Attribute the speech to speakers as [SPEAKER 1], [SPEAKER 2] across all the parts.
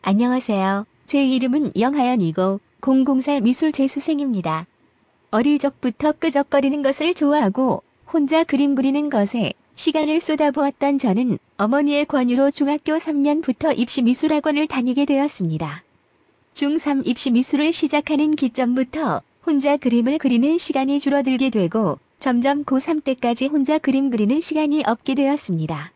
[SPEAKER 1] 안녕하세요. 제 이름은 영하연이고 00살 미술 재수생입니다. 어릴 적부터 끄적거리는 것을 좋아하고 혼자 그림 그리는 것에 시간을 쏟아부었던 저는 어머니의 권유로 중학교 3년부터 입시미술학원을 다니게 되었습니다. 중3 입시미술을 시작하는 기점부터 혼자 그림을 그리는 시간이 줄어들게 되고 점점 고3 때까지 혼자 그림 그리는 시간이 없게 되었습니다.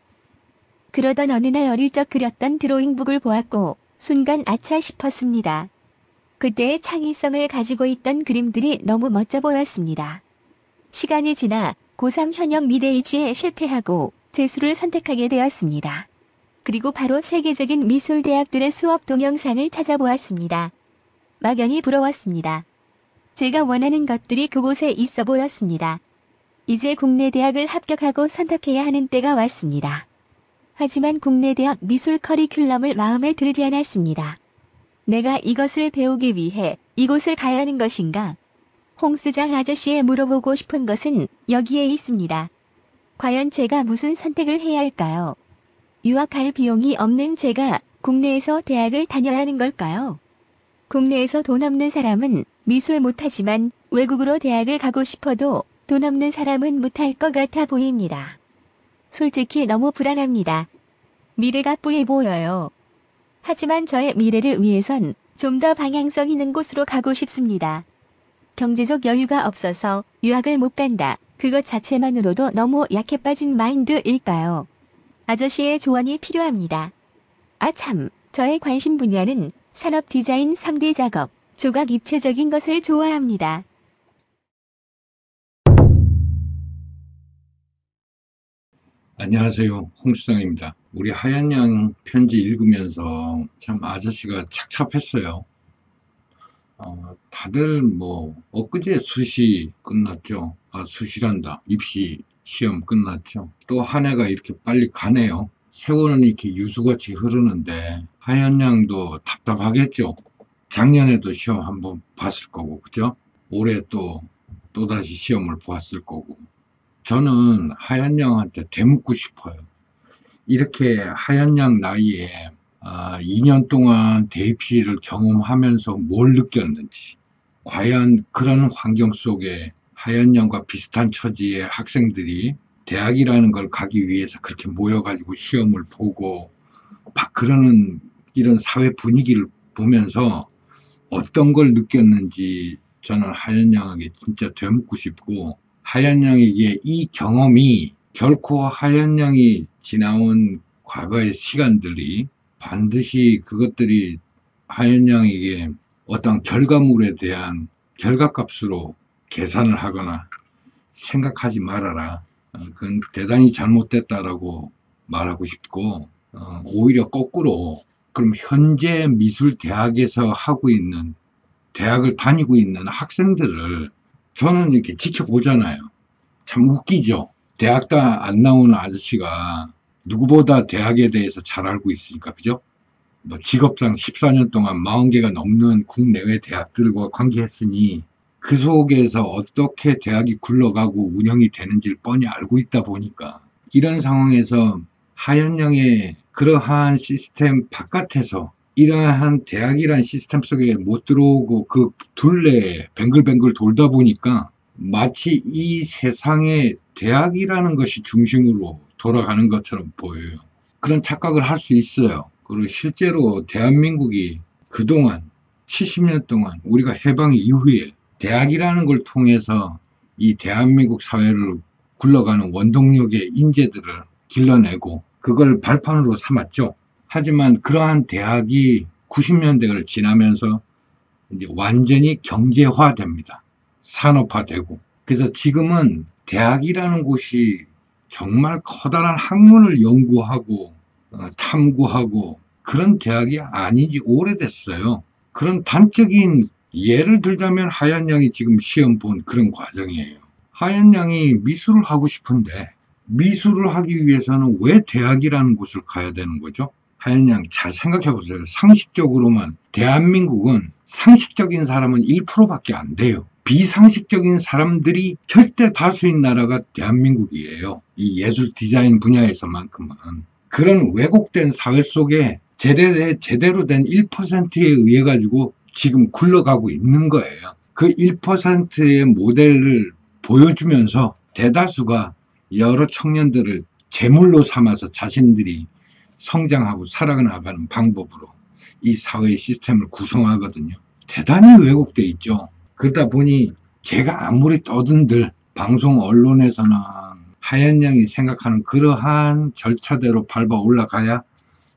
[SPEAKER 1] 그러던 어느 날 어릴 적 그렸던 드로잉북을 보았고 순간 아차 싶었습니다. 그때의 창의성을 가지고 있던 그림들이 너무 멋져 보였습니다. 시간이 지나 고3 현역 미대 입시에 실패하고 재수를 선택하게 되었습니다. 그리고 바로 세계적인 미술대학들의 수업 동영상을 찾아보았습니다. 막연히 부러웠습니다. 제가 원하는 것들이 그곳에 있어 보였습니다. 이제 국내 대학을 합격하고 선택해야 하는 때가 왔습니다. 하지만 국내 대학 미술 커리큘럼을 마음에 들지 않았습니다. 내가 이것을 배우기 위해 이곳을 가야 하는 것인가? 홍수장 아저씨에 물어보고 싶은 것은 여기에 있습니다. 과연 제가 무슨 선택을 해야 할까요? 유학할 비용이 없는 제가 국내에서 대학을 다녀야 하는 걸까요? 국내에서 돈 없는 사람은 미술 못하지만 외국으로 대학을 가고 싶어도 돈 없는 사람은 못할 것 같아 보입니다. 솔직히 너무 불안합니다. 미래가 뿌예 보여요. 하지만 저의 미래를 위해선 좀 더 방향성 있는 곳으로 가고 싶습니다. 경제적 여유가 없어서 유학을 못 간다. 그것 자체만으로도 너무 약해 빠진 마인드일까요? 아저씨의 조언이 필요합니다. 아 참, 저의 관심 분야는 산업 디자인 3D 작업, 조각 입체적인 것을 좋아합니다.
[SPEAKER 2] 안녕하세요. 홍수장입니다. 우리 하얀양 편지 읽으면서 참 아저씨가 착잡했어요. 다들 엊그제 수시 끝났죠. 수시란다. 입시 시험 끝났죠. 또 한 해가 이렇게 빨리 가네요. 세월은 이렇게 유수같이 흐르는데 하얀양도 답답하겠죠. 작년에도 시험 한번 봤을 거고, 그죠? 올해 또다시 시험을 보았을 거고. 저는 하얀 양한테 되묻고 싶어요. 이렇게 하얀 양 나이에 2년 동안 대입시를 경험하면서 뭘 느꼈는지, 과연 그런 환경 속에 하얀 양과 비슷한 처지의 학생들이 대학이라는 걸 가기 위해서 그렇게 모여가지고 시험을 보고 막 그러는 이런 사회 분위기를 보면서 어떤 걸 느꼈는지 저는 하얀 양에게 진짜 되묻고 싶고, 하얀 양에게 이 경험이 결코 하얀 양이 지나온 과거의 시간들이 반드시 그것들이 하얀 양에게 어떤 결과물에 대한 결과값으로 계산을 하거나 생각하지 말아라. 그건 대단히 잘못됐다라고 말하고 싶고, 오히려 거꾸로 그럼 현재 미술대학에서 하고 있는, 대학을 다니고 있는 학생들을 저는 이렇게 지켜보잖아요. 참 웃기죠. 대학도 안 나오는 아저씨가 누구보다 대학에 대해서 잘 알고 있으니까, 그죠? 직업상 14년 동안 40개가 넘는 국내외 대학들과 관계했으니 그 속에서 어떻게 대학이 굴러가고 운영이 되는지를 뻔히 알고 있다 보니까 이런 상황에서 하연영의 그러한 시스템 바깥에서 이러한 대학이란 시스템 속에 못 들어오고 그 둘레에 뱅글뱅글 돌다 보니까 마치 이 세상의 대학이라는 것이 중심으로 돌아가는 것처럼 보여요. 그런 착각을 할 수 있어요. 그리고 실제로 대한민국이 그동안 70년 동안 우리가 해방 이후에 대학이라는 걸 통해서 이 대한민국 사회를 굴러가는 원동력의 인재들을 길러내고 그걸 발판으로 삼았죠. 하지만 그러한 대학이 90년대를 지나면서 이제 완전히 경제화됩니다. 산업화되고. 그래서 지금은 대학이라는 곳이 정말 커다란 학문을 연구하고 탐구하고 그런 대학이 아닌지 오래됐어요. 그런 단적인 예를 들자면 하얀 양이 지금 시험 본 그런 과정이에요. 하얀 양이 미술을 하고 싶은데 미술을 하기 위해서는 왜 대학이라는 곳을 가야 되는 거죠? 하얀 양 잘 생각해 보세요. 상식적으로만 대한민국은 상식적인 사람은 1%밖에 안 돼요. 비상식적인 사람들이 절대 다수인 나라가 대한민국이에요. 이 예술 디자인 분야에서만큼은. 그런 왜곡된 사회 속에 제대로 된 1%에 의해 가지고 지금 굴러가고 있는 거예요. 그 1%의 모델을 보여주면서 대다수가 여러 청년들을 제물로 삼아서 자신들이 성장하고 살아나가는 방법으로 이 사회 시스템을 구성하거든요. 대단히 왜곡돼 있죠. 그러다 보니 제가 아무리 떠든들 방송 언론에서는 하얀 양이 생각하는 그러한 절차대로 밟아 올라가야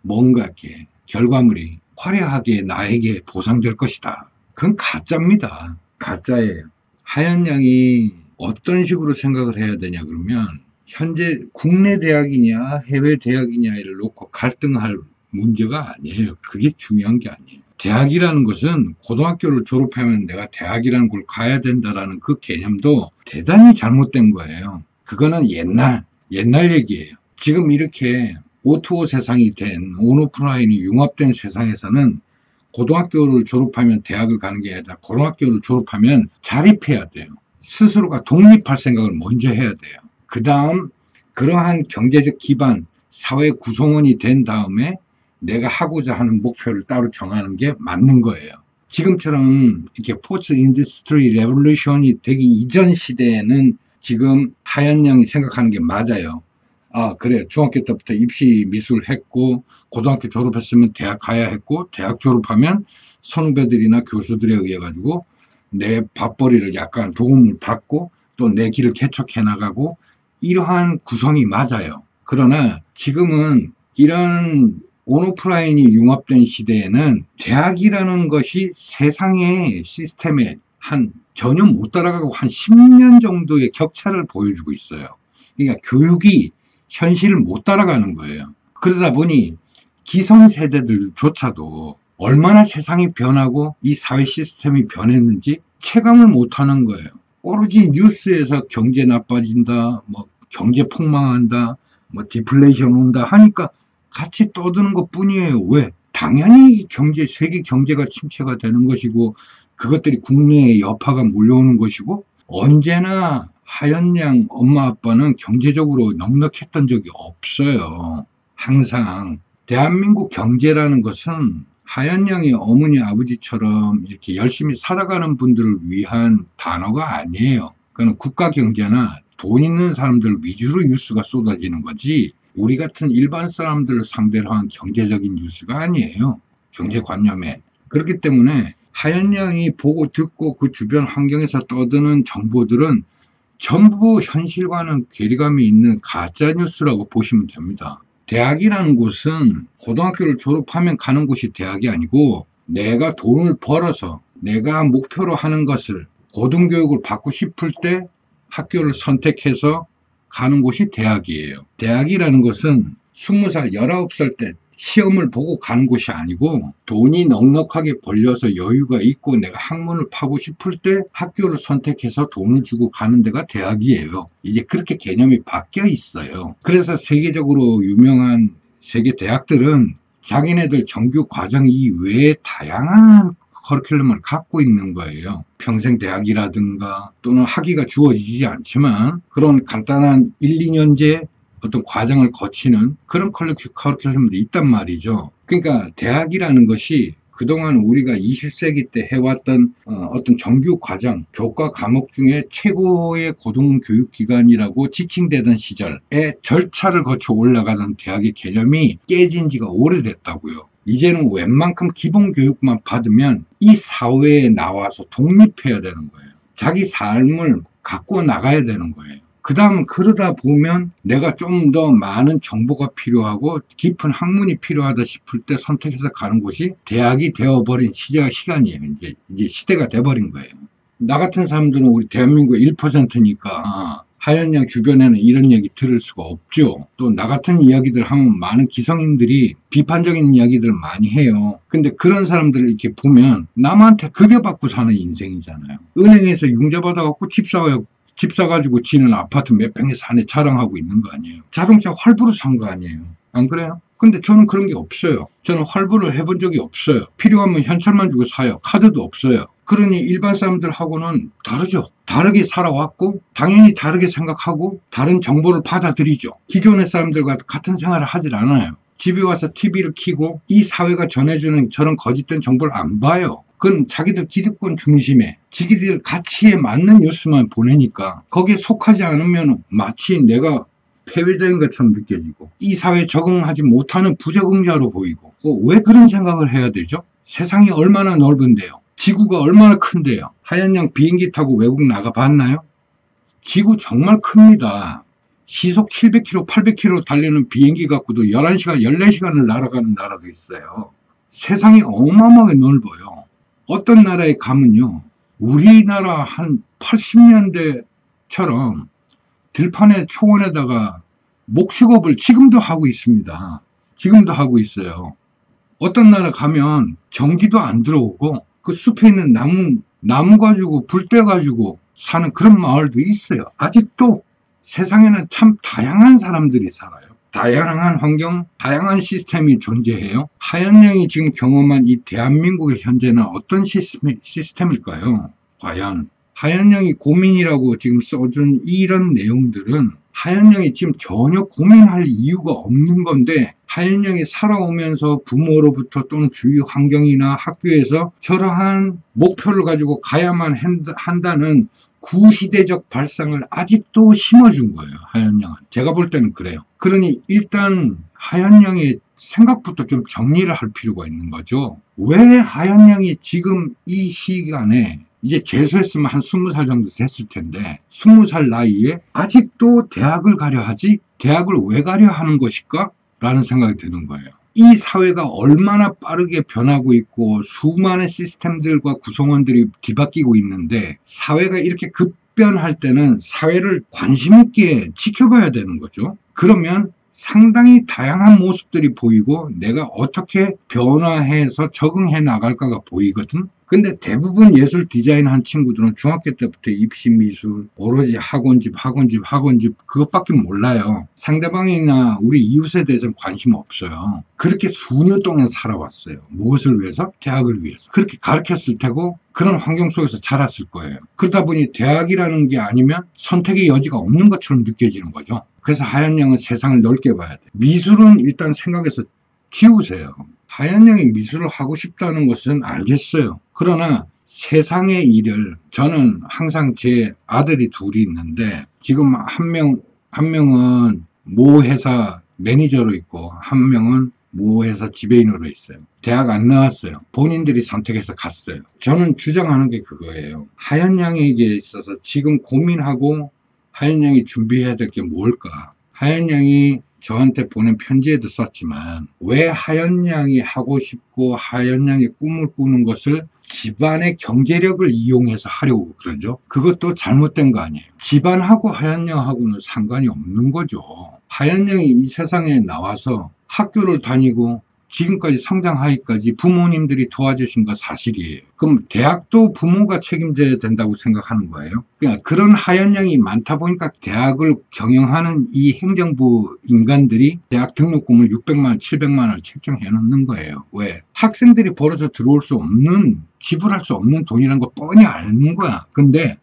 [SPEAKER 2] 뭔가 이렇게 결과물이 화려하게 나에게 보상될 것이다. 그건 가짜입니다. 가짜예요. 하얀 양이 어떤 식으로 생각을 해야 되냐 그러면 현재 국내 대학이냐 해외 대학이냐를 놓고 갈등할 문제가 아니에요. 그게 중요한 게 아니에요. 대학이라는 것은 고등학교를 졸업하면 내가 대학이라는 걸 가야 된다라는 그 개념도 대단히 잘못된 거예요. 그거는 옛날 얘기예요. 지금 이렇게 O2O 세상이 된 온오프라인이 융합된 세상에서는 고등학교를 졸업하면 대학을 가는 게 아니라 고등학교를 졸업하면 자립해야 돼요. 스스로가 독립할 생각을 먼저 해야 돼요. 그 다음 그러한 경제적 기반, 사회 구성원이 된 다음에 내가 하고자 하는 목표를 따로 정하는 게 맞는 거예요. 지금처럼 이렇게 포스트 인더스트리 레볼루션이 되기 이전 시대에는 지금 하얀 양이 생각하는 게 맞아요. 아, 그래. 중학교 때부터 입시 미술 했고, 고등학교 졸업했으면 대학 가야 했고, 대학 졸업하면 선후배들이나 교수들에 의해 가지고 내 밥벌이를 약간 도움을 받고 또 내 길을 개척해 나가고 이러한 구성이 맞아요. 그러나 지금은 이런 온오프라인이 융합된 시대에는 대학이라는 것이 세상의 시스템에 전혀 못 따라가고 한 10년 정도의 격차를 보여주고 있어요. 그러니까 교육이 현실을 못 따라가는 거예요. 그러다 보니 기성세대들조차도 얼마나 세상이 변하고 이 사회 시스템이 변했는지 체감을 못하는 거예요. 오로지 뉴스에서 경제 나빠진다, 뭐 경제 폭망한다, 뭐 디플레이션 온다 하니까 같이 떠드는 것 뿐이에요. 왜? 당연히 세계 경제가 침체가 되는 것이고 그것들이 국내에 여파가 몰려오는 것이고 언제나 하얀 양 엄마 아빠는 경제적으로 넉넉했던 적이 없어요. 항상 대한민국 경제라는 것은 하얀 양의 어머니 아버지처럼 이렇게 열심히 살아가는 분들을 위한 단어가 아니에요. 그건 국가 경제나 돈 있는 사람들 위주로 뉴스가 쏟아지는 거지 우리 같은 일반 사람들을 상대로 한 경제적인 뉴스가 아니에요. 경제관념에. 그렇기 때문에 하얀 양이 보고 듣고 그 주변 환경에서 떠드는 정보들은 전부 현실과는 괴리감이 있는 가짜뉴스라고 보시면 됩니다. 대학이라는 곳은 고등학교를 졸업하면 가는 곳이 대학이 아니고 내가 돈을 벌어서 내가 목표로 하는 것을 고등교육을 받고 싶을 때 학교를 선택해서 가는 곳이 대학이에요. 대학이라는 것은 20살, 19살 때 시험을 보고 가는 곳이 아니고 돈이 넉넉하게 벌려서 여유가 있고 내가 학문을 파고 싶을 때 학교를 선택해서 돈을 주고 가는 데가 대학이에요. 이제 그렇게 개념이 바뀌어 있어요. 그래서 세계적으로 유명한 세계 대학들은 자기네들 정규 과정 이외에 다양한 커리큘럼을 갖고 있는 거예요. 평생 대학이라든가 또는 학위가 주어지지 않지만 그런 간단한 1, 2년제 어떤 과정을 거치는 그런 커리큘럼들이 있단 말이죠. 그러니까 대학이라는 것이 그동안 우리가 20세기 때 해왔던 어떤 정규 과정, 교과 과목 중에 최고의 고등교육기관이라고 지칭되던 시절에 절차를 거쳐 올라가던 대학의 개념이 깨진 지가 오래됐다고요. 이제는 웬만큼 기본교육만 받으면 이 사회에 나와서 독립해야 되는 거예요. 자기 삶을 갖고 나가야 되는 거예요. 그 다음 그러다 보면 내가 좀 더 많은 정보가 필요하고 깊은 학문이 필요하다 싶을 때 선택해서 가는 곳이 대학이 되어버린 시간이에요. 이제 시대가 돼버린 거예요. 나 같은 사람들은 우리 대한민국 1%니까 하얀 양 주변에는 이런 얘기 들을 수가 없죠. 또 나 같은 이야기들 하면 많은 기성인들이 비판적인 이야기들 많이 해요. 근데 그런 사람들을 이렇게 보면 남한테 급여받고 사는 인생이잖아요. 은행에서 융자 받아갖고 집 사가지고 지는 아파트 몇 평에 사네 자랑하고 있는 거 아니에요. 자동차 활부로 산 거 아니에요. 안 그래요? 근데 저는 그런 게 없어요. 저는 활부를 해본 적이 없어요. 필요하면 현찰만 주고 사요. 카드도 없어요. 그러니 일반 사람들하고는 다르죠. 다르게 살아왔고 당연히 다르게 생각하고 다른 정보를 받아들이죠. 기존의 사람들과 같은 생활을 하질 않아요. 집에 와서 TV를 켜고 이 사회가 전해주는 저런 거짓된 정보를 안 봐요. 그건 자기들 기득권 중심에 지기들 가치에 맞는 뉴스만 보내니까 거기에 속하지 않으면 마치 내가 폐쇄적인 것처럼 느껴지고 이 사회에 적응하지 못하는 부적응자로 보이고 왜 그런 생각을 해야 되죠? 세상이 얼마나 넓은데요. 지구가 얼마나 큰데요. 하얀양 비행기 타고 외국 나가봤나요? 지구 정말 큽니다. 시속 700km, 800km 달리는 비행기 갖고도 11시간, 14시간을 날아가는 나라도 있어요. 세상이 어마어마하게 넓어요. 어떤 나라에 가면요, 우리나라 한 80년대처럼 들판에 초원에다가 목축업을 지금도 하고 있습니다. 지금도 하고 있어요. 어떤 나라 가면 전기도 안 들어오고 그 숲에 있는 나무 가지고 불 떼 가지고 사는 그런 마을도 있어요. 아직도 세상에는 참 다양한 사람들이 살아요. 다양한 환경, 다양한 시스템이 존재해요. 하얀양이 지금 경험한 이 대한민국의 현재는 어떤 시스템일까요? 과연 하얀양이 고민이라고 지금 써준 이런 내용들은 하얀양이 지금 전혀 고민할 이유가 없는 건데 하얀양이 살아오면서 부모로부터 또는 주위 환경이나 학교에서 저러한 목표를 가지고 가야만 한다는 구시대적 발상을 아직도 심어준 거예요. 하얀양은. 제가 볼 때는 그래요. 그러니 일단 하얀양의 생각부터 좀 정리를 할 필요가 있는 거죠. 왜 하얀양이 지금 이 시간에 이제 재수했으면 한 20살 정도 됐을 텐데 20살 나이에 아직도 대학을 가려 하지? 대학을 왜 가려 하는 것일까? 라는 생각이 드는 거예요. 이 사회가 얼마나 빠르게 변하고 있고 수많은 시스템들과 구성원들이 뒤바뀌고 있는데 사회가 이렇게 급변할 때는 사회를 관심 있게 지켜봐야 되는 거죠. 그러면 상당히 다양한 모습들이 보이고 내가 어떻게 변화해서 적응해 나갈까가 보이거든. 근데 대부분 예술 디자인 한 친구들은 중학교 때부터 입시 미술, 오로지 학원집 그것밖에 몰라요. 상대방이나 우리 이웃에 대해서는 관심 없어요. 그렇게 수년 동안 살아왔어요. 무엇을 위해서? 대학을 위해서. 그렇게 가르쳤을 테고 그런 환경 속에서 자랐을 거예요. 그러다 보니 대학이라는 게 아니면 선택의 여지가 없는 것처럼 느껴지는 거죠. 그래서 하얀양은 세상을 넓게 봐야 돼. 미술은 일단 생각해서 키우세요. 하얀양이 미술을 하고 싶다는 것은 알겠어요. 그러나 세상의 일을 저는 항상 제 아들이 둘이 있는데 지금 한 명은 모 회사 매니저로 있고 한 명은 모 회사 지배인으로 있어요. 대학 안 나왔어요. 본인들이 선택해서 갔어요. 저는 주장하는 게 그거예요. 하얀양에게 있어서 지금 고민하고 하얀양이 준비해야 될 게 뭘까? 하얀양이 저한테 보낸 편지에도 썼지만 왜 하얀양이 하고 싶고 하얀양이 꿈을 꾸는 것을 집안의 경제력을 이용해서 하려고 그러죠. 그것도 잘못된 거 아니에요. 집안하고 하얀양하고는 상관이 없는 거죠. 하얀양이 이 세상에 나와서 학교를 다니고 지금까지 성장하기까지 부모님들이 도와주신 거 사실이에요. 그럼 대학도 부모가 책임져야 된다고 생각하는 거예요. 그러니까 그런 하얀양이 많다 보니까 대학을 경영하는 이 행정부 인간들이 대학 등록금을 600만 원, 700만 원을 책정해 놓는 거예요. 왜? 학생들이 벌어서 들어올 수 없는 지불할 수 없는 돈이라는 거 뻔히 아는 거야. 근데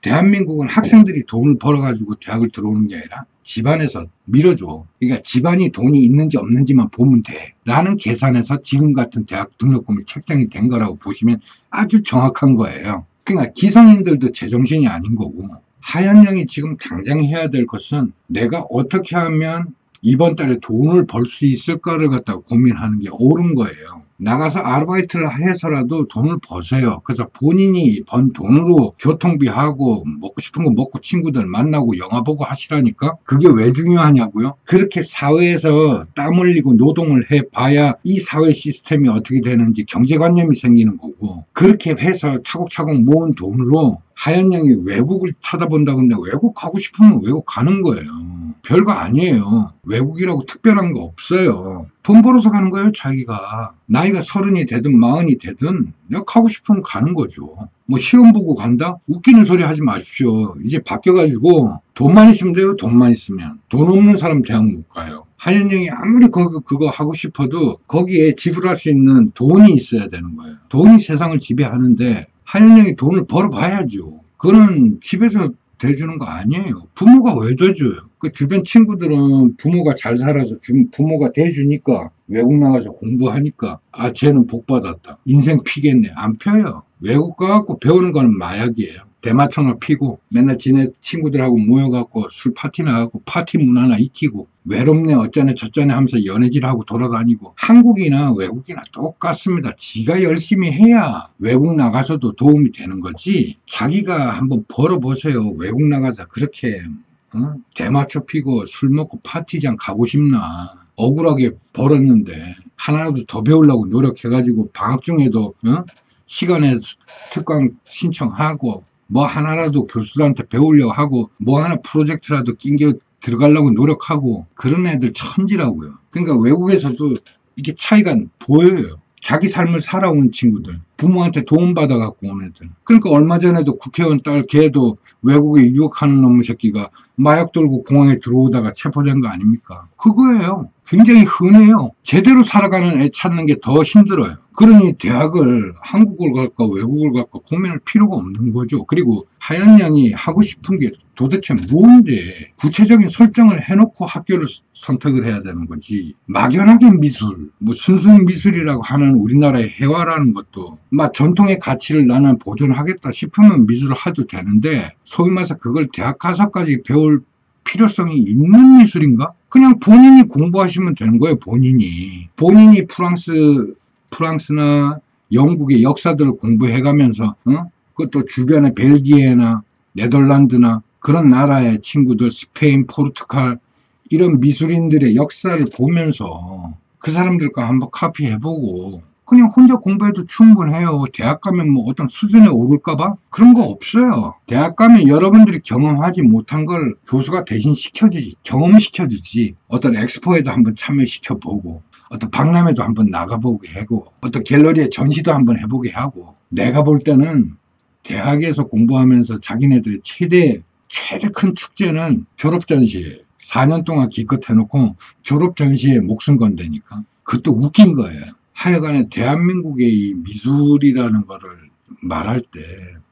[SPEAKER 2] 대한민국은 학생들이 돈을 벌어가지고 대학을 들어오는 게 아니라 집안에서 밀어줘. 그러니까 집안이 돈이 있는지 없는지만 보면 돼. 라는 계산에서 지금 같은 대학 등록금이 책정이 된 거라고 보시면 아주 정확한 거예요. 그러니까 기성인들도 제정신이 아닌 거고 하얀양이 지금 당장 해야 될 것은 내가 어떻게 하면 이번 달에 돈을 벌 수 있을까를 갖다가 고민하는 게 옳은 거예요. 나가서 아르바이트를 해서라도 돈을 버세요. 그래서 본인이 번 돈으로 교통비하고 먹고 싶은 거 먹고 친구들 만나고 영화 보고 하시라니까. 그게 왜 중요하냐고요? 그렇게 사회에서 땀 흘리고 노동을 해봐야 이 사회 시스템이 어떻게 되는지 경제관념이 생기는 거고, 그렇게 해서 차곡차곡 모은 돈으로 하얀양이 외국을 쳐다본다고 하는데 외국 가고 싶으면 외국 가는 거예요. 별거 아니에요. 외국이라고 특별한 거 없어요. 돈 벌어서 가는 거예요, 자기가. 나이가 30이 되든 40이 되든 내가 가고 싶으면 가는 거죠. 뭐 시험 보고 간다? 웃기는 소리 하지 마십시오. 이제 바뀌어가지고 돈만 있으면 돼요. 돈만 있으면. 돈 없는 사람 대학 못 가요. 하얀양이 아무리 그거 하고 싶어도 거기에 지불할 수 있는 돈이 있어야 되는 거예요. 돈이 세상을 지배하는데 하얀양이 돈을 벌어봐야죠. 그거는 집에서 대주는 거 아니에요. 부모가 왜 대줘요? 그 주변 친구들은 부모가 잘 살아서 부모가 대주니까 외국 나가서 공부하니까 아 쟤는 복 받았다. 인생 피겠네. 안 펴요. 외국 가갖고 배우는 거는 마약이에요. 대마초나 피고 맨날 지네 친구들하고 모여갖고 술 파티나 하고 파티 문화나 익히고 외롭네 어쩌네 저쩌네 하면서 연애질하고 돌아다니고 한국이나 외국이나 똑같습니다. 지가 열심히 해야 외국 나가서도 도움이 되는 거지. 자기가 한번 벌어보세요. 외국 나가서 그렇게 대마초 피고 술 먹고 파티장 가고 싶나. 억울하게 벌었는데 하나라도 더 배우려고 노력해가지고 방학 중에도 시간에 특강 신청하고 뭐 하나라도 교수들한테 배우려고 하고 뭐 하나 프로젝트라도 낑겨 들어가려고 노력하고 그런 애들 천지라고요. 그러니까 외국에서도 이게 차이가 보여요. 자기 삶을 살아온 친구들, 부모한테 도움받아 갖고 온 애들. 그러니까 얼마 전에도 국회의원 딸 걔도 외국에 유학하는 놈의 새끼가 마약 들고 공항에 들어오다가 체포된 거 아닙니까? 그거예요. 굉장히 흔해요. 제대로 살아가는 애 찾는 게 더 힘들어요. 그러니 대학을 한국을 갈까 외국을 갈까 고민할 필요가 없는 거죠. 그리고 하연 양이 하고 싶은 게 도대체 뭔데 구체적인 설정을 해놓고 학교를 선택을 해야 되는 거지. 막연하게 미술, 뭐 순수 미술이라고 하는 우리나라의 회화라는 것도 막 전통의 가치를 나는 보존하겠다 싶으면 미술을 해도 되는데 소위 말해서 그걸 대학 가서까지 배울 필요성이 있는 미술인가? 그냥 본인이 공부하시면 되는 거예요. 본인이 프랑스나 영국의 역사들을 공부해가면서 그것도 주변에 벨기에나 네덜란드나 그런 나라의 친구들 스페인, 포르투갈 이런 미술인들의 역사를 보면서 그 사람들과 한번 카피해보고 그냥 혼자 공부해도 충분해요. 대학 가면 뭐 어떤 수준에 오를까봐? 그런 거 없어요. 대학 가면 여러분들이 경험하지 못한 걸 교수가 대신 시켜주지. 경험을 시켜주지. 어떤 엑스포에도 한번 참여시켜보고 어떤 박람회도 한번 나가보게 하고 어떤 갤러리에 전시도 한번 해보게 하고 내가 볼 때는 대학에서 공부하면서 자기네들의 최대 큰 축제는 졸업전시예요. 4년 동안 기껏 해놓고 졸업전시에 목숨 건다니까. 그것도 웃긴 거예요. 하여간에 대한민국의 이 미술이라는 거를 말할 때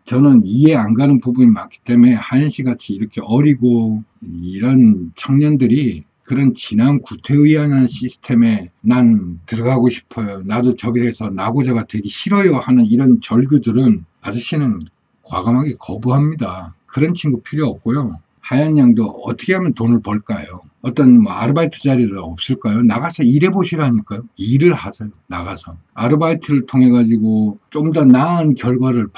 [SPEAKER 2] 저는 이해 안 가는 부분이 많기 때문에 하연 씨 같이 이렇게 어리고 이런 청년들이 그런 진한 구태의연한 시스템에 난 들어가고 싶어요. 나도 저기에서 나고자가 되기 싫어요 하는 이런 절규들은 아저씨는 과감하게 거부합니다. 그런 친구 필요 없고요. 하연 양도 어떻게 하면 돈을 벌까요? 어떤 뭐 아르바이트 자리가 없을까요? 나가서 일해보시라니까요. 일을 하세요. 나가서. 아르바이트를 통해 가지고 좀 더 나은 결과를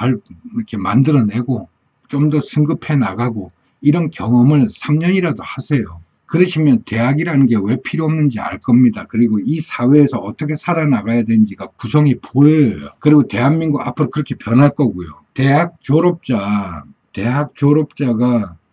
[SPEAKER 2] 이렇게 만들어내고 좀 더 승급해 나가고 이런 경험을 3년이라도 하세요. 그러시면 대학이라는 게 왜 필요 없는지 알 겁니다. 그리고 이 사회에서 어떻게 살아나가야 되는지가 구성이 보여요. 그리고 대한민국 앞으로 그렇게 변할 거고요. 대학 졸업자가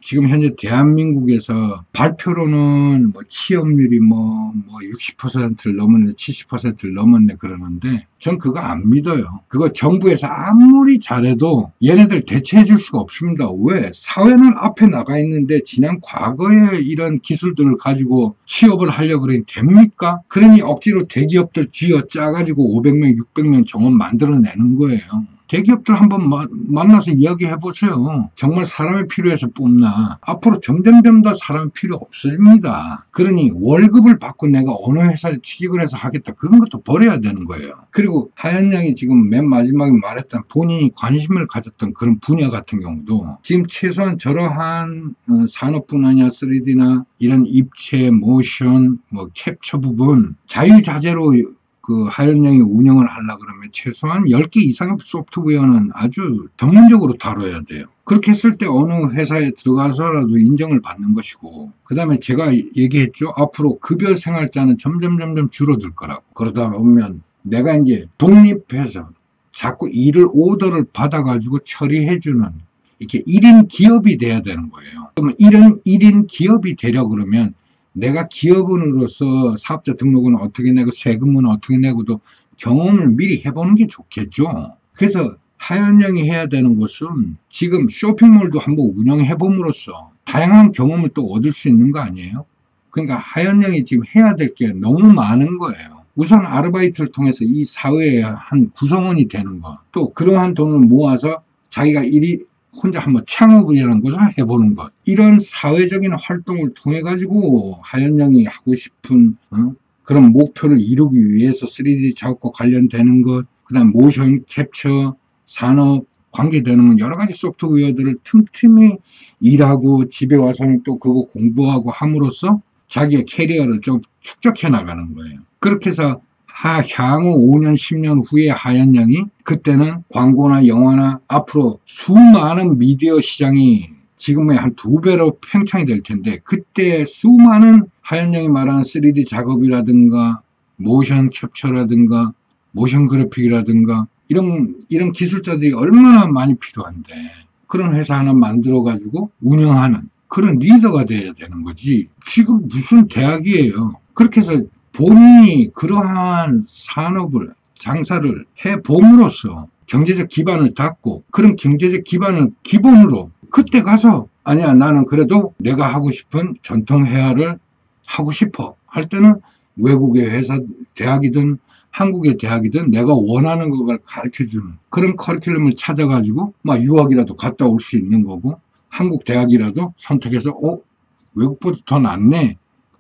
[SPEAKER 2] 지금 현재 대한민국에서 발표로는 뭐 취업률이 뭐 60%를 넘었네, 70%를 넘었네 그러는데 전 그거 안 믿어요. 그거 정부에서 아무리 잘해도 얘네들 대체해 줄 수가 없습니다. 왜? 사회는 앞에 나가 있는데 지난 과거의 이런 기술들을 가지고 취업을 하려고 그러니 됩니까? 그러니 억지로 대기업들 쥐어 짜가지고 500명, 600명 정원 만들어내는 거예요. 대기업들 한번 만나서 이야기해보세요. 정말 사람이 필요해서 뽑나. 앞으로 점점 더 사람이 필요 없습니다. 그러니 월급을 받고 내가 어느 회사에 취직을 해서 하겠다. 그런 것도 버려야 되는 거예요. 그리고 하연 양이 지금 맨 마지막에 말했던 본인이 관심을 가졌던 그런 분야 같은 경우도 지금 최소한 저러한 산업 분야냐 3D나 이런 입체, 모션, 뭐 캡처 부분 자유자재로 그 하연 양이 운영을 하려고 그러면 최소한 10개 이상의 소프트웨어는 아주 전문적으로 다뤄야 돼요. 그렇게 했을 때 어느 회사에 들어가서라도 인정을 받는 것이고 그 다음에 제가 얘기했죠. 앞으로 급여 생활자는 점점 줄어들 거라고. 그러다 보면 내가 이제 독립해서 자꾸 오더를 받아가지고 처리해주는 이렇게 1인 기업이 돼야 되는 거예요. 그러면 1인 기업이 되려 그러면 내가 기업인으로서 사업자 등록은 어떻게 내고 세금은 어떻게 내고도 경험을 미리 해보는 게 좋겠죠. 그래서 하연 양이 해야 되는 것은 지금 쇼핑몰도 한번 운영해봄으로써 다양한 경험을 또 얻을 수 있는 거 아니에요? 그러니까 하연 양이 지금 해야 될 게 너무 많은 거예요. 우선 아르바이트를 통해서 이 사회의 한 구성원이 되는 거. 또 그러한 돈을 모아서 자기가 혼자 한번 창업이라는 것을 해보는 것. 이런 사회적인 활동을 통해 가지고 하연양이 하고 싶은 그런 목표를 이루기 위해서 3D 작업과 관련되는 것, 그다음 모션 캡처, 산업 관계되는 여러 가지 소프트웨어들을 틈틈이 일하고 집에 와서는 또 그거 공부하고 함으로써 자기의 캐리어를 좀 축적해 나가는 거예요. 그렇게 해서 향후 5년, 10년 후에 하연양이 그때는 광고나 영화나 앞으로 수많은 미디어 시장이 지금의 한 2배로 팽창이 될 텐데 그때 수많은 하연양이 말하는 3D 작업이라든가 모션 캡처라든가 모션 그래픽이라든가 이런 기술자들이 얼마나 많이 필요한데 그런 회사 하나 만들어 가지고 운영하는 그런 리더가 돼야 되는 거지. 지금 무슨 대학이에요. 그렇게 해서 본인이 그러한 산업을 장사를 해봄으로써 경제적 기반을 닦고 그런 경제적 기반을 기본으로 그때 가서 아니야 나는 그래도 내가 하고 싶은 전통 회화를 하고 싶어 할 때는 외국의 회사 대학이든 한국의 대학이든 내가 원하는 걸 가르쳐주는 그런 커리큘럼을 찾아가지고 막 유학이라도 갔다 올 수 있는 거고 한국 대학이라도 선택해서 외국보다 더 낫네.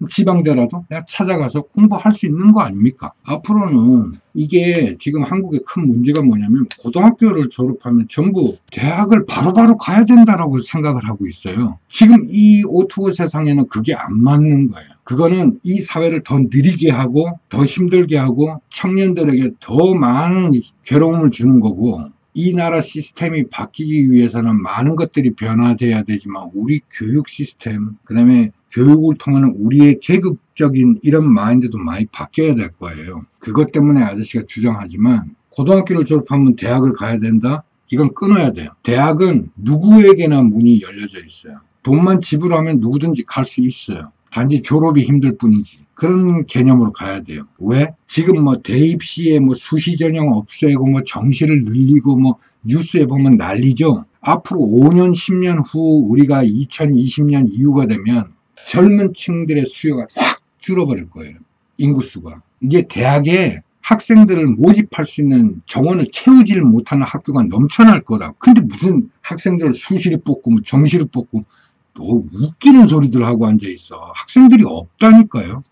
[SPEAKER 2] 지방대라도 내가 찾아가서 공부할 수 있는 거 아닙니까? 앞으로는 이게 지금 한국의 큰 문제가 뭐냐면 고등학교를 졸업하면 전부 대학을 바로바로 가야 된다라고 생각을 하고 있어요. 지금 이 오토 세상에는 그게 안 맞는 거예요. 그거는 이 사회를 더 느리게 하고 더 힘들게 하고 청년들에게 더 많은 괴로움을 주는 거고 이 나라 시스템이 바뀌기 위해서는 많은 것들이 변화돼야 되지만 우리 교육 시스템, 그 다음에 교육을 통하는 우리의 계급적인 이런 마인드도 많이 바뀌어야 될 거예요. 그것 때문에 아저씨가 주장하지만 고등학교를 졸업하면 대학을 가야 된다? 이건 끊어야 돼요. 대학은 누구에게나 문이 열려져 있어요. 돈만 지불하면 누구든지 갈 수 있어요. 단지 졸업이 힘들 뿐이지. 그런 개념으로 가야 돼요. 왜? 지금 뭐 대입 시에 뭐 수시 전형 없애고 뭐 정시를 늘리고 뭐 뉴스에 보면 난리죠. 앞으로 5년, 10년 후 우리가 2020년 이후가 되면 젊은 층들의 수요가 확 줄어버릴 거예요. 인구수가. 이제 대학에 학생들을 모집할 수 있는 정원을 채우지를 못하는 학교가 넘쳐날 거라고. 근데 무슨 학생들을 수시를 뽑고 뭐 정시를 뽑고 또 웃기는 소리들 하고 앉아있어. 학생들이 없다니까요.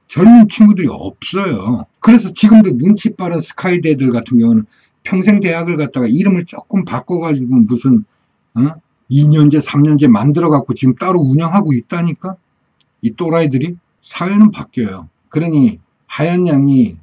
[SPEAKER 2] 젊은 친구들이 없어요. 그래서 지금도 눈치 빠른 스카이대들 같은 경우는 평생 대학을 갔다가 이름을 조금 바꿔가지고 무슨 2년제, 3년제 만들어갖고 지금 따로 운영하고 있다니까? 이 또라이들이. 사회는 바뀌어요. 그러니 하연양의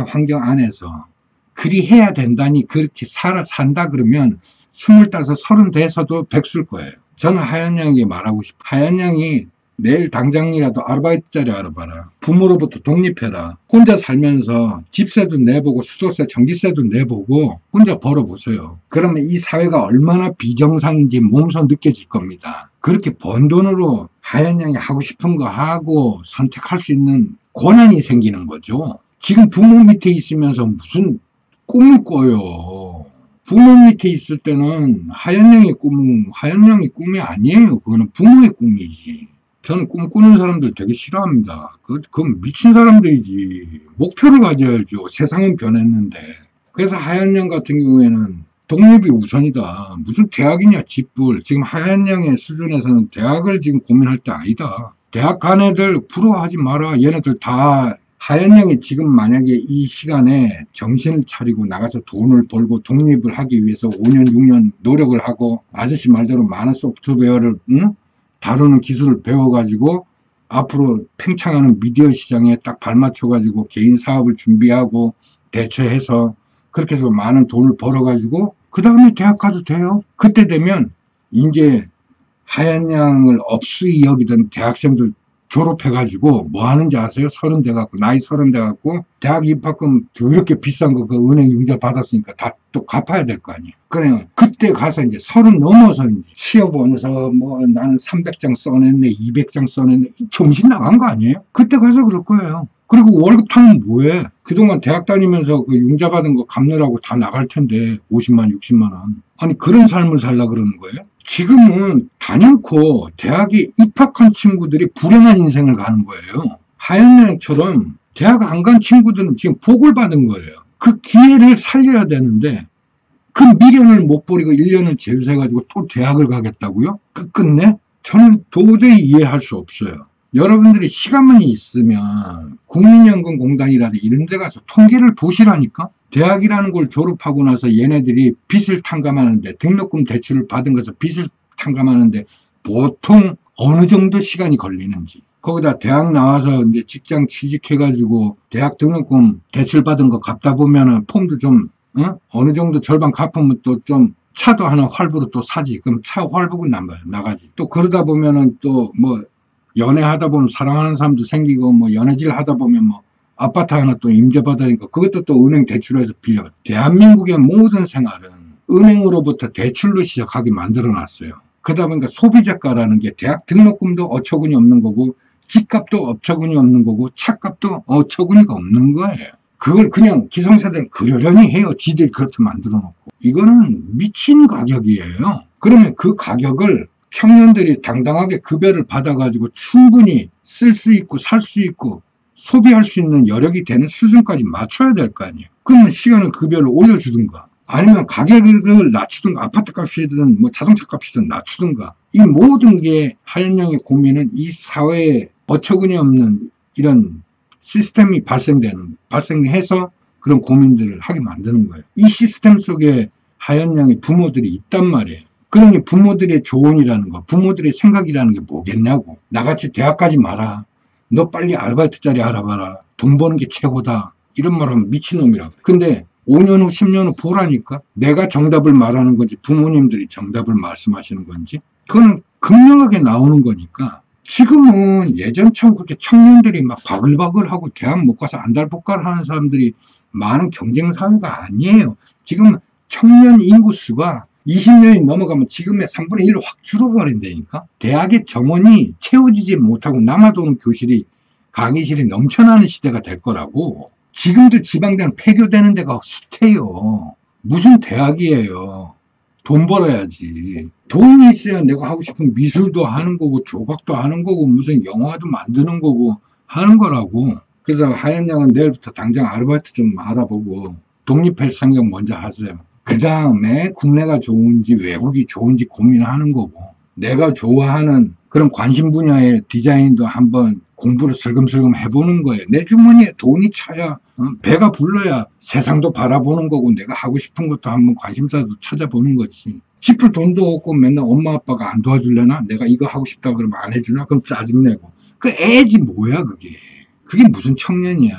[SPEAKER 2] 환경 안에서 그리 해야 된다니 그렇게 산다 그러면 25, 30 돼서도 백수일 거예요. 저는 하연양에게 말하고 싶어요. 하연양이 내일 당장이라도 아르바이트 자리 알아봐라. 부모로부터 독립해라. 혼자 살면서 집세도 내보고 수도세, 전기세도 내보고 혼자 벌어보세요. 그러면 이 사회가 얼마나 비정상인지 몸소 느껴질 겁니다. 그렇게 번 돈으로 하연양이 하고 싶은 거 하고 선택할 수 있는 권한이 생기는 거죠. 지금 부모 밑에 있으면서 무슨 꿈을 꿔요. 부모 밑에 있을 때는 하연양이 꿈이 아니에요. 그거는 부모의 꿈이지. 저는 꿈꾸는 사람들 되게 싫어합니다. 그건 미친 사람들이지. 목표를 가져야죠. 세상은 변했는데. 그래서 하연양 같은 경우에는 독립이 우선이다. 무슨 대학이냐, 집불. 지금 하연양의 수준에서는 대학을 지금 고민할 때 아니다. 대학 간 애들 부러워하지 마라. 얘네들 다 하연양이 지금 만약에 이 시간에 정신을 차리고 나가서 돈을 벌고 독립을 하기 위해서 5년, 6년 노력을 하고 아저씨 말대로 많은 소프트웨어를 다루는 기술을 배워가지고 앞으로 팽창하는 미디어 시장에 딱 발맞춰가지고 개인 사업을 준비하고 대처해서 그렇게 해서 많은 돈을 벌어가지고 그 다음에 대학 가도 돼요. 그때 되면 이제 하연양을 업수이 여기던 대학생들 졸업해가지고 뭐 하는지 아세요? 30 돼갖고 나이 30 돼갖고 대학 입학금 더럽게 비싼 거 그 은행 융자 받았으니까 다 또 갚아야 될 거 아니에요. 그래 그때 가서 이제 30 넘어서 이제 시어보면서 뭐 나는 300장 써냈네 200장 써냈네 정신 나간 거 아니에요? 그때 가서 그럴 거예요. 그리고 월급 타면 뭐해? 그동안 대학 다니면서 그 융자 받은 거 갚느라고 다 나갈 텐데 50만 60만 원. 아니 그런 삶을 살라 그러는 거예요? 지금은 단연코 대학에 입학한 친구들이 불행한 인생을 가는 거예요. 하연양처럼 대학 안 간 친구들은 지금 복을 받은 거예요. 그 기회를 살려야 되는데 그 미련을 못 버리고 1년을 재수해가지고 또 대학을 가겠다고요? 끝끝내? 저는 도저히 이해할 수 없어요. 여러분들이 시간만 있으면 국민연금공단이라든지 이런 데 가서 통계를 보시라니까? 대학이라는 걸 졸업하고 나서 얘네들이 빚을 탕감하는데, 등록금 대출을 받은 것을 빚을 탕감하는데 보통 어느 정도 시간이 걸리는지, 거기다 대학 나와서 이제 직장 취직해가지고 대학 등록금 대출 받은 거 갚다 보면은 폼도 좀 어느 정도 절반 갚으면 또 좀 차도 하나 활부로 또 사지. 그럼 차 활부고 나가지. 또 그러다 보면은 또 뭐 연애하다 보면 사랑하는 사람도 생기고, 뭐 연애질 하다 보면 뭐 아파트 하나 또 임대받으니까 그것도 또 은행 대출해서 빌려. 대한민국의 모든 생활은 은행으로부터 대출로 시작하게 만들어 놨어요. 그러다 보니까 소비자가라는 게 대학 등록금도 어처구니 없는 거고, 집값도 어처구니 없는 거고, 차값도 어처구니가 없는 거예요. 그걸 그냥 기성세대는 그러려니 해요. 지들이 그렇게 만들어 놓고. 이거는 미친 가격이에요. 그러면 그 가격을 청년들이 당당하게 급여를 받아가지고 충분히 쓸 수 있고 살 수 있고 소비할 수 있는 여력이 되는 수준까지 맞춰야 될 거 아니에요. 그러면 시간을 급여를 올려주든가, 아니면 가격을 낮추든가, 아파트 값이든 뭐 자동차 값이든 낮추든가. 이 모든 게 하연영의 고민은 이 사회에 어처구니 없는 이런 시스템이 발생해서 그런 고민들을 하게 만드는 거예요. 이 시스템 속에 하연영의 부모들이 있단 말이에요. 그러니 부모들의 조언이라는 거, 부모들의 생각이라는 게 뭐겠냐고. 나같이 대학 가지 마라. 너 빨리 아르바이트 자리 알아봐라. 돈 버는 게 최고다. 이런 말 하면 미친놈이라고. 근데 5년 후, 10년 후 보라니까? 내가 정답을 말하는 건지 부모님들이 정답을 말씀하시는 건지 그거는 극명하게 나오는 거니까. 지금은 예전처럼 그렇게 청년들이 막 바글바글하고 대학 못 가서 안달복갈 하는 사람들이 많은 경쟁 사회가 아니에요. 지금 청년 인구 수가 20년이 넘어가면 지금의 3분의 1로 확 줄어버린다니까. 대학의 정원이 채워지지 못하고 남아도는 교실이, 강의실이 넘쳐나는 시대가 될 거라고. 지금도 지방대는 폐교되는 데가 숱해요. 무슨 대학이에요. 돈 벌어야지. 돈이 있어야 내가 하고 싶은 미술도 하는 거고, 조각도 하는 거고, 무슨 영화도 만드는 거고 하는 거라고. 그래서 하연양은 내일부터 당장 아르바이트 좀 알아보고 독립할 생각 먼저 하세요. 그 다음에 국내가 좋은지 외국이 좋은지 고민하는 거고, 내가 좋아하는 그런 관심 분야의 디자인도 한번 공부를 슬금슬금 해보는 거예요. 내 주머니에 돈이 차야, 배가 불러야 세상도 바라보는 거고, 내가 하고 싶은 것도 한번 관심사도 찾아보는 거지. 짚을 돈도 없고 맨날 엄마 아빠가 안 도와줄려나? 내가 이거 하고 싶다 그러면 안 해주나? 그럼 짜증내고. 그 애지 뭐야 그게. 그게 무슨 청년이야.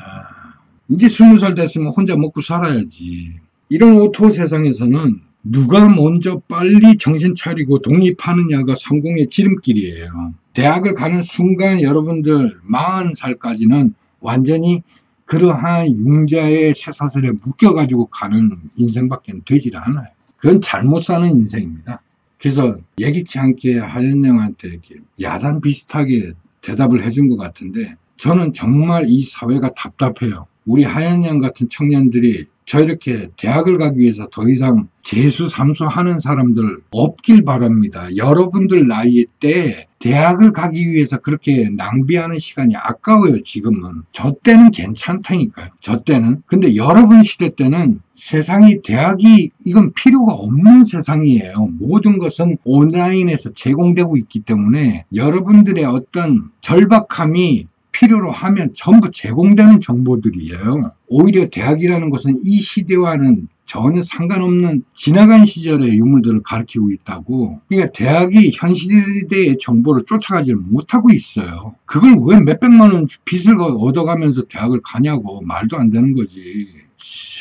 [SPEAKER 2] 이제 20살 됐으면 혼자 먹고 살아야지. 이런 오토 세상에서는 누가 먼저 빨리 정신 차리고 독립하느냐가 성공의 지름길이에요. 대학을 가는 순간 여러분들 40살까지는 완전히 그러한 융자의 쇠사슬에 묶여가지고 가는 인생밖에 되질 않아요. 그건 잘못 사는 인생입니다. 그래서 예기치 않게 하연영한테 이렇게 야단 비슷하게 대답을 해준 것 같은데, 저는 정말 이 사회가 답답해요. 우리 하연영 같은 청년들이 저렇게 대학을 가기 위해서 더 이상 재수, 삼수 하는 사람들 없길 바랍니다. 여러분들 나이 때 대학을 가기 위해서 그렇게 낭비하는 시간이 아까워요, 지금은. 저 때는 괜찮다니까요, 저 때는. 근데 여러분 시대 때는 세상이, 대학이 이건 필요가 없는 세상이에요. 모든 것은 온라인에서 제공되고 있기 때문에 여러분들의 어떤 절박함이 필요로 하면 전부 제공되는 정보들이에요. 오히려 대학이라는 것은 이 시대와는 전혀 상관없는 지나간 시절의 유물들을 가르치고 있다고. 그러니까 대학이 현 시대의 정보를 쫓아가지 못하고 있어요. 그걸 왜 몇백만 원 빚을 얻어가면서 대학을 가냐고. 말도 안 되는 거지.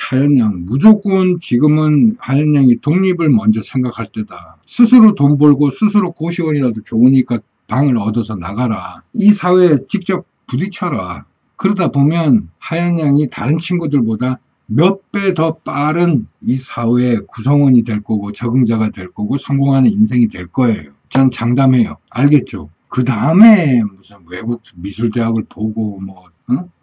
[SPEAKER 2] 하연양, 무조건 지금은 하연양이 독립을 먼저 생각할 때다. 스스로 돈 벌고 스스로 고시원이라도 좋으니까 방을 얻어서 나가라. 이 사회에 직접 부딪혀라. 그러다 보면 하연양이 다른 친구들보다 몇 배 더 빠른 이 사회의 구성원이 될 거고, 적응자가 될 거고, 성공하는 인생이 될 거예요. 전 장담해요. 알겠죠? 그 다음에 무슨 외국 미술대학을 보고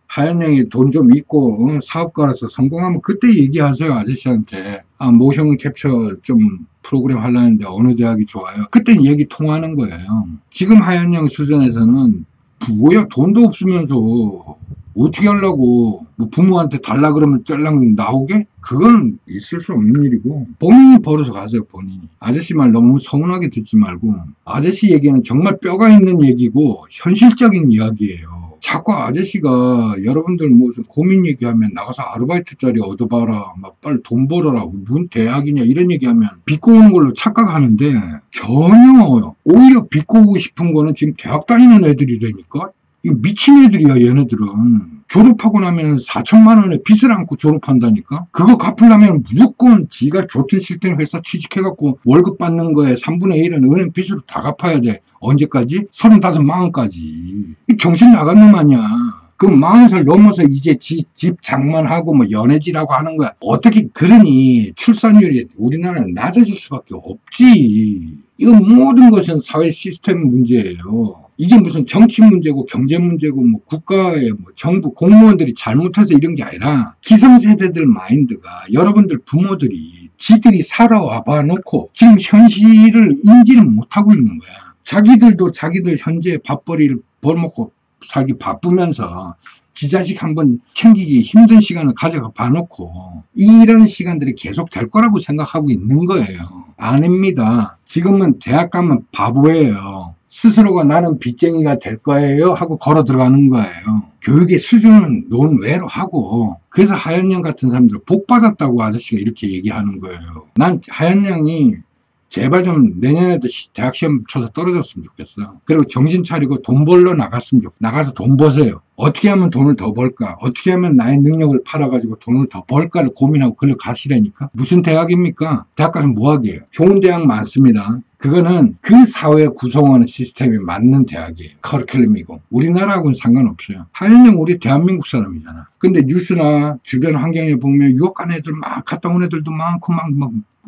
[SPEAKER 2] 하연양이 돈 좀 있고 사업가라서 성공하면 그때 얘기하세요, 아저씨한테. 모션 캡처 좀 프로그램 하려는데 어느 대학이 좋아요? 그때 얘기 통하는 거예요. 지금 하연양 수준에서는 뭐야, 돈도 없으면서 어떻게 하려고 뭐 부모한테 달라 그러면 짤랑 나오게? 그건 있을 수 없는 일이고 본인이 벌어서 가세요. 본인이. 아저씨 말 너무 서운하게 듣지 말고 아저씨 얘기는 정말 뼈가 있는 얘기고 현실적인 이야기예요. 자꾸 아저씨가 여러분들 무슨 고민 얘기하면 나가서 아르바이트 자리 얻어봐라 막 빨리 돈 벌어라 무슨 대학이냐 이런 얘기하면 비꼬는 걸로 착각하는데 전혀 오히려 비꼬고 싶은 거는 지금 대학 다니는 애들이라니까. 이 미친 애들이야 얘네들은. 졸업하고 나면 4천만 원의 빚을 안고 졸업한다니까. 그거 갚으려면 무조건 지가 좋든 싫든 회사 취직해갖고 월급 받는 거에 3분의 1은 은행 빚으로 다 갚아야 돼. 언제까지? 35, 40까지. 정신 나간 놈 아니야. 그럼 40살 넘어서 이제 집 장만하고 뭐 연애질하고 하는 거야. 어떻게 그러니 출산율이 우리나라는 낮아질 수밖에 없지. 이건 모든 것은 사회 시스템 문제예요. 이게 무슨 정치 문제고 경제 문제고 뭐 국가의 뭐 정부 공무원들이 잘못해서 이런 게 아니라 기성세대들 마인드가 여러분들 부모들이 지들이 살아와 봐놓고 지금 현실을 인지를 못하고 있는 거야. 자기들도 자기들 현재 밥벌이를 벌먹고 살기 바쁘면서 지 자식 한번 챙기기 힘든 시간을 가져가 봐놓고 이런 시간들이 계속 될 거라고 생각하고 있는 거예요. 아닙니다. 지금은 대학 가면 바보예요. 스스로가 나는 빚쟁이가 될 거예요 하고 걸어 들어가는 거예요. 교육의 수준은 논외로 하고 그래서 하연양 같은 사람들 복 받았다고 아저씨가 이렇게 얘기하는 거예요. 난 하연양이 제발 좀 내년에도 대학 시험 쳐서 떨어졌으면 좋겠어. 그리고 정신 차리고 돈 벌러 나갔으면 좋겠어. 나가서 돈 버세요. 어떻게 하면 돈을 더 벌까? 어떻게 하면 나의 능력을 팔아가지고 돈을 더 벌까를 고민하고 글로 가시라니까? 무슨 대학입니까? 대학 가서 뭐 하게요? 좋은 대학 많습니다. 그거는 그 사회 구성하는 시스템에 맞는 대학이에요. 커리큘럼이고. 우리나라하고는 상관없어요. 하연영 우리 대한민국 사람이잖아. 근데 뉴스나 주변 환경에 보면 유학 간 애들 막 갔다 온 애들도 많고 막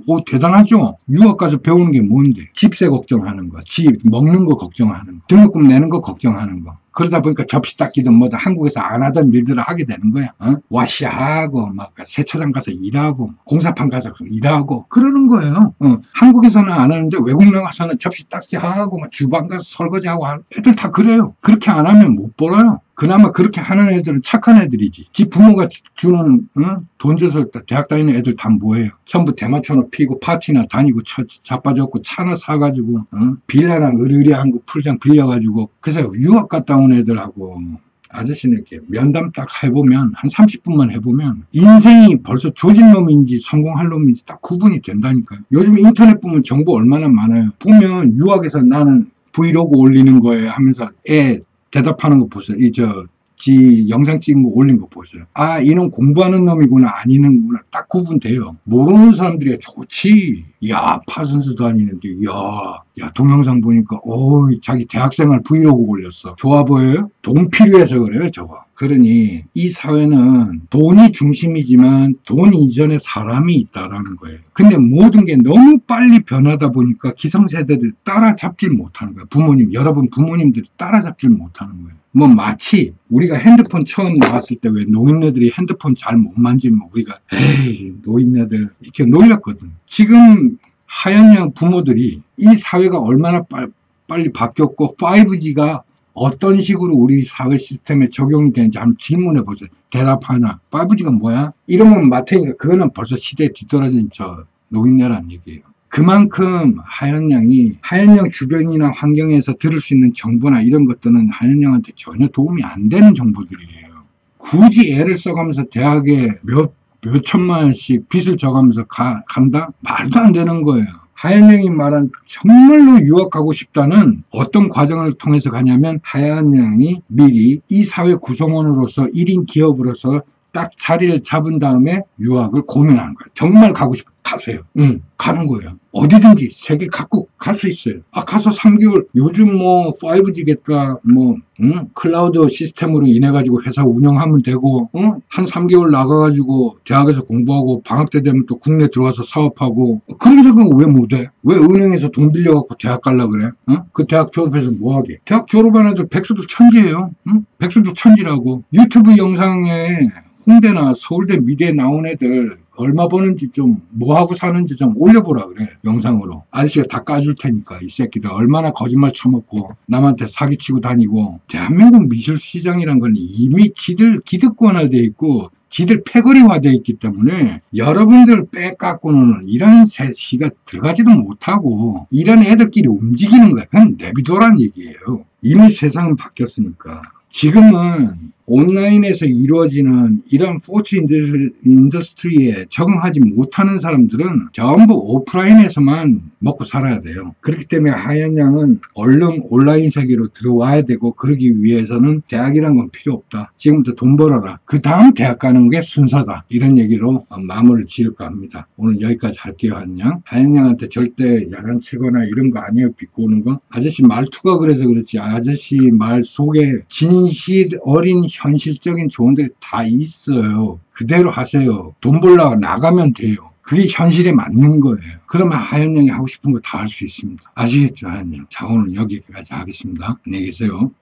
[SPEAKER 2] 오, 대단하죠? 유학 가서 배우는 게 뭔데? 집세 걱정하는 거, 집 먹는 거 걱정하는 거, 등록금 내는 거 걱정하는 거. 그러다 보니까 접시 닦기든 뭐든 한국에서 안 하던 일들을 하게 되는 거야. 와시하고 막 세차장 가서 일하고 공사판 가서 일하고 그러는 거예요. 한국에서는 안 하는데 외국 나가서는 접시 닦기 하고 막 주방 가서 설거지하고 하는 애들 다 그래요. 그렇게 안 하면 못 벌어요. 그나마 그렇게 하는 애들은 착한 애들이지. 지 부모가 주는 돈 줘서 대학 다니는 애들 다 뭐예요? 전부 대마초나 피고 파티나 다니고 자빠졌고 차나 사가지고 빌라나 으리으리한 거 풀장 빌려가지고 그래서 유학 갔다 온 애들하고 아저씨는 이렇게 면담 딱 해보면 한 30분만 해보면 인생이 벌써 조진 놈인지 성공할 놈인지 딱 구분이 된다니까요. 요즘 인터넷 보면 정보 얼마나 많아요. 보면 유학에서 나는 브이로그 올리는 거에 하면서 애 대답하는 거 보세요. 지 영상 찍은 거 올린 거 보세요. 아, 이놈 공부하는 놈이구나, 아니는구나. 딱 구분돼요. 모르는 사람들이 좋지. 야, 파선수도 아니는데, 야, 동영상 보니까, 자기 대학생활 브이로그 올렸어. 좋아 보여요? 돈 필요해서 그래요, 저거. 그러니, 이 사회는 돈이 중심이지만, 돈 이전에 사람이 있다라는 거예요. 근데 모든 게 너무 빨리 변하다 보니까 기성세대들 따라잡질 못하는 거예요. 여러분 부모님들이 따라잡질 못하는 거예요. 뭐 마치 우리가 핸드폰 처음 나왔을 때 왜 노인네들이 핸드폰 잘 못 만지면 우리가 에이 노인네들 이렇게 놀렸거든. 지금 하얀양 부모들이 이 사회가 얼마나 빨리 바뀌었고 5G가 어떤 식으로 우리 사회 시스템에 적용이 되는지 한번 질문해 보세요. 대답하나. 5G가 뭐야? 이러면 마태니까 그거는 벌써 시대에 뒤떨어진 저 노인네란 얘기예요. 그만큼 하얀양 주변이나 환경에서 들을 수 있는 정보나 이런 것들은 하얀양한테 전혀 도움이 안 되는 정보들이에요. 굳이 애를 써가면서 대학에 몇 천만 원씩 빚을 져가면서 간다? 말도 안 되는 거예요. 하얀양이 말한 정말로 유학 가고 싶다는 어떤 과정을 통해서 가냐면 하얀양이 미리 이 사회 구성원으로서 1인 기업으로서 딱 자리를 잡은 다음에 유학을 고민하는 거예요. 정말 가고 싶어. 가세요. 가는 거예요. 어디든지 세계 각국 갈 수 있어요. 가서 3개월, 요즘 뭐 5G겠다, 클라우드 시스템으로 인해 가지고 회사 운영하면 되고, 한 3개월 나가가지고 대학에서 공부하고 방학 때 되면 또 국내 들어와서 사업하고, 그런 생각 왜 못해? 왜 은행에서 돈 빌려갖고 대학 가려고 그래? 그 대학 졸업해서 뭐 하게? 대학 졸업한 애들 백수들 천지예요. 백수들 천지라고. 유튜브 영상에 홍대나 서울대 미대 나온 애들 얼마 버는지 좀 뭐하고 사는지 좀 올려보라 그래. 영상으로. 아저씨가 다 까줄 테니까 이 새끼들 얼마나 거짓말 쳐먹고 남한테 사기치고 다니고. 대한민국 미술시장이란 건 이미 지들 기득권화돼 있고 지들 패거리화되어 있기 때문에 여러분들 빼깎고는 이런 시가 들어가지도 못하고 이런 애들끼리 움직이는 거야. 그냥 내비둬란 얘기예요. 이미 세상은 바뀌었으니까. 지금은 온라인에서 이루어지는 이런 포츠 인더스트리에 적응하지 못하는 사람들은 전부 오프라인에서만 먹고 살아야 돼요. 그렇기 때문에 하얀 양은 얼른 온라인 세계로 들어와야 되고, 그러기 위해서는 대학이란 건 필요 없다. 지금부터 돈 벌어라. 그 다음 대학 가는 게 순서다. 이런 얘기로 마무리를 지을까 합니다. 오늘 여기까지 할게요. 하얀 양한테 절대 야단 치거나 이런 거 아니에요. 비꼬는 거. 아저씨 말투가 그래서 그렇지, 아저씨 말 속에 진실 어린 현실적인 조언들이 다 있어요. 그대로 하세요. 돈 벌려고 나가면 돼요. 그게 현실에 맞는 거예요. 그러면 하얀 양이 하고 싶은 거 다 할 수 있습니다. 아시겠죠, 하얀 양? 자, 오늘 여기까지 하겠습니다. 안녕히 계세요.